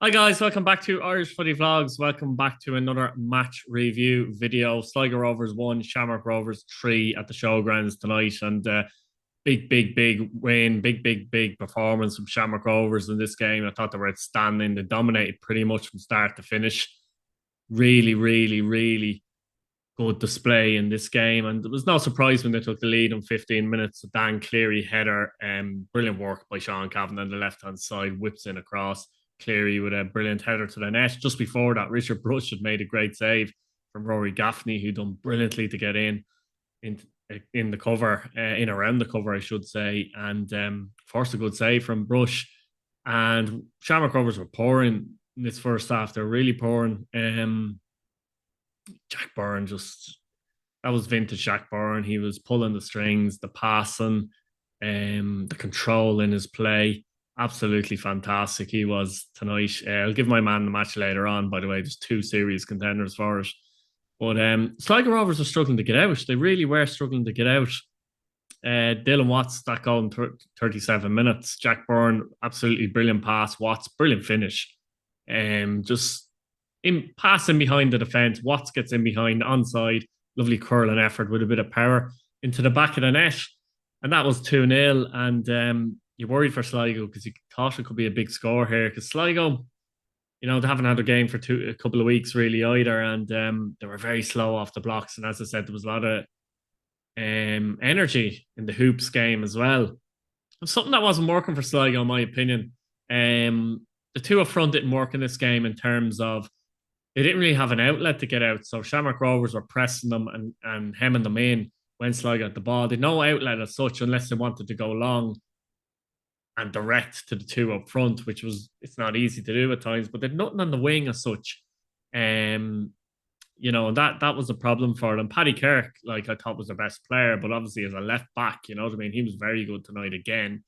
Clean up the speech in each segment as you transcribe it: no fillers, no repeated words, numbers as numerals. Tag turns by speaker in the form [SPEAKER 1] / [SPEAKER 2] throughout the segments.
[SPEAKER 1] Hi guys, welcome back to Irish Footy Vlogs. Welcome back to another match review video. Sligo Rovers 1, Shamrock Rovers 3 at the showgrounds tonight. And big win, big performance from Shamrock Rovers in this game. I thought they were outstanding. They dominated pretty much from start to finish. Really good display in this game. And it was no surprise when they took the lead in 15 minutes. Dan Cleary header, brilliant work by Sean Cavan on the left-hand side, whips in across. Cleary with a brilliant header to the net. Just before that, Richard Brush had made a great save from Rory Gaffney, who done brilliantly to get in the cover, in around the cover, I should say, and forced a good save from Brush. And Shamrock Rovers were pouring in this first half. They're really pouring. Jack Byrne that was vintage Jack Byrne. He was pulling the strings, the passing, the control in his play. Absolutely fantastic. He was tonight. I'll give my man the match later on, by the way. There's two serious contenders for it. But Sligo Rovers are struggling to get out. They really were struggling to get out. Dylan Watts, that goal in 37 minutes. Jack Byrne, absolutely brilliant pass. Watts, brilliant finish. Just in passing behind the defence. Watts gets in behind, onside. Lovely curling effort with a bit of power into the back of the net. And that was 2-0. And you're worried for Sligo because you thought it could be a big score here. Because Sligo, they haven't had a game for a couple of weeks really either. And they were very slow off the blocks. And as I said, there was a lot of energy in the hoops game as well. Something that wasn't working for Sligo, in my opinion. The two up front didn't work in this game in terms of they didn't really have an outlet to get out. So Shamrock Rovers were pressing them and hemming them in when Sligo got the ball. They had no outlet as such unless they wanted to go long and direct to the two up front, it's not easy to do at times, but they'd nothing on the wing as such. And that was a problem for them. Paddy Kirk, I thought was the best player, but obviously as a left back, you know what I mean? He was very good tonight again.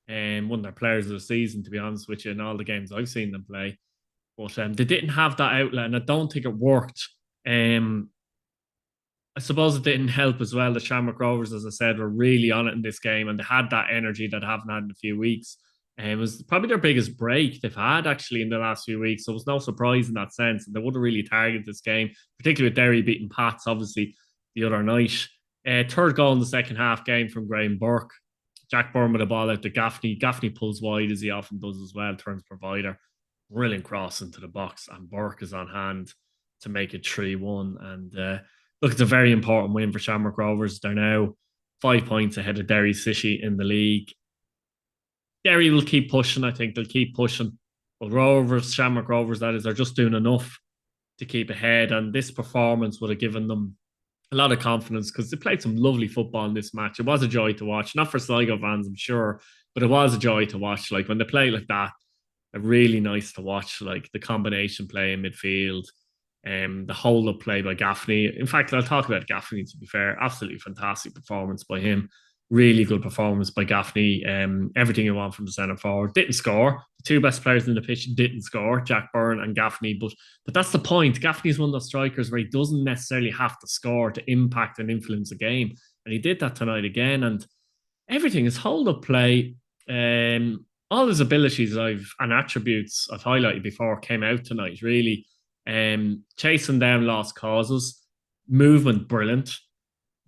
[SPEAKER 1] And one of their players of the season, to be honest with you, in all the games I've seen them play. But they didn't have that outlet, and I don't think it worked. I suppose it didn't help as well. The Shamrock Rovers, as I said, were really on it in this game, and they had that energy that they haven't had in a few weeks. And it was probably their biggest break they've had actually in the last few weeks. So it was no surprise in that sense. And they would have really targeted this game, particularly with Derry beating Pats, obviously, the other night. Third goal in the second half game from Graham Burke. Jack Byrne with the ball out to Gaffney. Gaffney pulls wide as he often does as well, turns provider. Brilliant cross into the box, and Burke is on hand to make it 3-1. And look, it's a very important win for Shamrock Rovers. They're now 5 points ahead of Derry City in the league. Derry will keep pushing. I think they'll keep pushing. But Shamrock Rovers, that is, they're just doing enough to keep ahead. And this performance would have given them a lot of confidence because they played some lovely football in this match. It was a joy to watch. Not for Sligo fans, I'm sure, but it was a joy to watch. Like when they play like that, they're really nice to watch. Like the combination play in midfield. The hold-up play by Gaffney. In fact, I'll talk about Gaffney, to be fair. Absolutely fantastic performance by him. Really good performance by Gaffney. Everything you want from the centre forward. Didn't score. The two best players in the pitch didn't score, Jack Byrne and Gaffney. But that's the point. Gaffney's one of those strikers where he doesn't necessarily have to score to impact and influence a game. And he did that tonight again. And everything, his hold-up play, all his abilities and attributes I've highlighted before came out tonight, really. Chasing down lost causes, movement brilliant,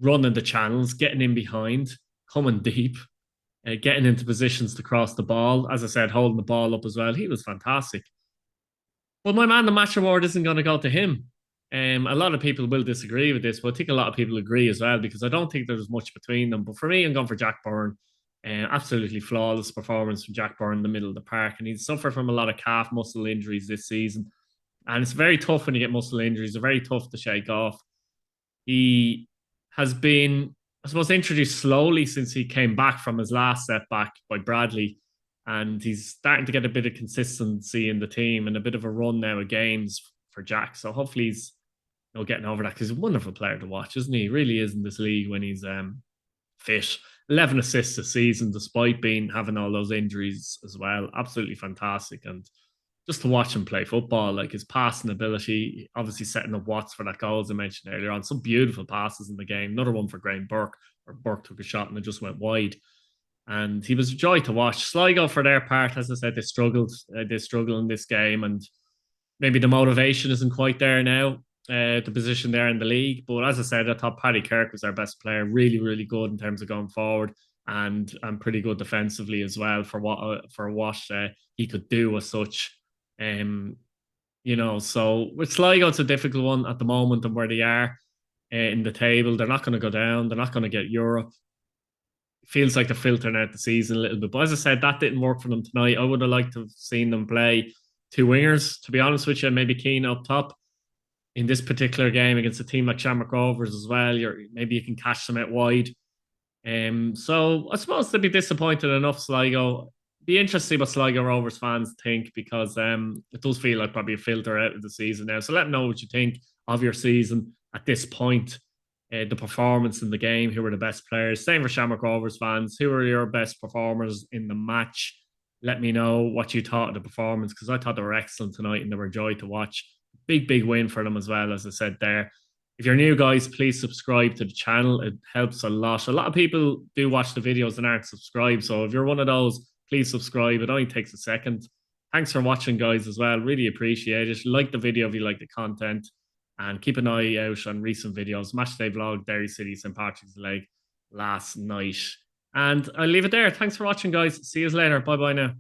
[SPEAKER 1] running the channels, getting in behind, coming deep, getting into positions to cross the ball. As I said, holding the ball up as well. He was fantastic. But my man, the match award isn't going to go to him. A lot of people will disagree with this, but I think a lot of people agree as well because I don't think there's much between them. But for me, I'm going for Jack Byrne. Absolutely flawless performance from Jack Byrne in the middle of the park. And he's suffered from a lot of calf muscle injuries this season. And it's very tough when you get muscle injuries. They're very tough to shake off. He has been, I suppose, introduced slowly since he came back from his last setback by Bradley. And he's starting to get a bit of consistency in the team and a bit of a run now of games for Jack. So hopefully he's getting over that because he's a wonderful player to watch, isn't he? He really is in this league when he's fit. 11 assists a season despite having all those injuries as well. Absolutely fantastic. And just to watch him play football, like his passing ability, obviously setting up Watts for that goal as I mentioned earlier on. Some beautiful passes in the game. Another one for Graham Burke, where Burke took a shot and it just went wide. and he was a joy to watch. Sligo, for their part, as I said, they struggled. They struggled in this game, and maybe the motivation isn't quite there now. The position there in the league, but as I said, I thought Paddy Kirk was our best player. Really, really good in terms of going forward, and pretty good defensively as well for what he could do as such. Um, so with Sligo, it's a difficult one at the moment and where they are in the table. They're not going to go down. They're not going to get Europe. Feels like they're filtering out the season a little bit. But as I said, that didn't work for them tonight. I would have liked to have seen them play two wingers, to be honest with you, and maybe Keane up top in this particular game against a team like Shamrock Rovers as well. Maybe you can catch them out wide. So I suppose they'll be disappointed enough, Sligo. Be interesting what Sligo Rovers fans think, because it does feel like probably a filter out of the season now. So let me know what you think of your season at this point. The performance in the game, who were the best players? Same for Shamrock Rovers fans. Who were your best performers in the match? Let me know what you thought of the performance, because I thought they were excellent tonight and they were a joy to watch. Big win for them as well, as I said there. If you're new, guys, please subscribe to the channel. It helps a lot. A lot of people do watch the videos and aren't subscribed. So if you're one of those, please subscribe. It only takes a second. Thanks for watching, guys, as well. Really appreciate it. Like the video if you like the content. And keep an eye out on recent videos. Matchday vlog, Derry City, St. Patrick's Leg last night. And I'll leave it there. Thanks for watching, guys. See you later. Bye-bye now.